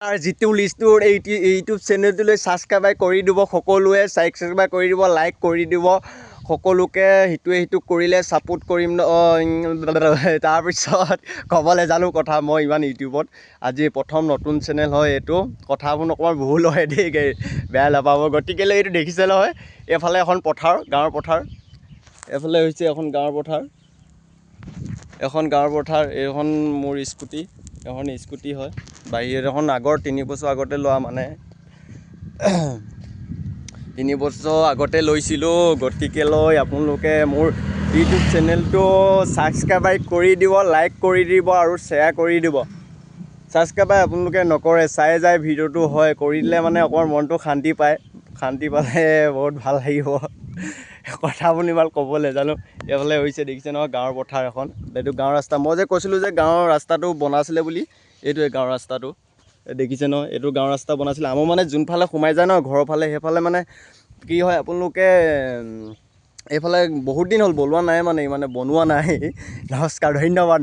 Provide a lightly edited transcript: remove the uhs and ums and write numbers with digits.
আৰু যিটো লিষ্টটোৰ এই ইউটিউব চেনেলটোলৈ ছাবস্ক্ৰাইব কৰি দিব সকলোৱে, ছাবস্ক্ৰাইব কৰি দিব, লাইক কৰি দিব সকলোকে। সিটোৱে কৰিলে ছাপোৰ্ট কৰিম। তাৰপিছত ক'বলৈ জানো কথা মই ইমান ইউটিউবত আজি প্ৰথম নতুন চেনেল হয় এইটো, কথাবোৰ অকণমান ভুল হয় দেই, বেয়া নাপাব। গতিকেলৈ এইটো দেখিছে নহয়, এইফালে এখন পথাৰ, গাঁৱৰ পথাৰ, এইফালে হৈছে এখন গাঁৱৰ পথাৰ, এইখন মোৰ স্কুটি, এখন স্কুটি হয়। বাহিৰত এখন আগৰ 3 বছৰ আগতে লোৱা, মানে 3 বছৰ আগতে লৈছিলোঁ। গতিকেলৈ আপোনালোকে মোৰ ইউটিউব চেনেলটো ছাবস্ক্ৰাইব কৰি দিব, লাইক কৰি দিব আৰু শ্বেয়াৰ কৰি দিব। ছাবস্ক্ৰাইব আপোনালোকে নকৰে, চাই যায় ভিডিঅ'টো, হয় কৰি দিলে মানে অকণমান মনটো শান্তি পায়, শান্তি পালে বহুত ভাল লাগিব। কথাবোৰ ইমান ক'ব নাজানো। এইফালে হৈছে দেখিছে নহয় গাঁৱৰ পথাৰ এখন, এইটো গাঁৱৰ ৰাস্তা। মই যে কৈছিলোঁ যে গাঁৱৰ ৰাস্তাটো বনাইছিলে বুলি, এইটোৱে গাঁৱৰ ৰাস্তাটো দেখিছে নহয়, এইটো গাঁৱৰ ৰাস্তা বনাইছিলে। আমাৰ মানে যোনফালে সোমাই যায় ন ঘৰৰ ফালে, সেইফালে মানে কি হয় আপোনালোকে এইফালে বহুত দিন হ'ল বনোৱা নাই, মানে বনোৱা নাই। নমস্কাৰ, ধন্যবাদ।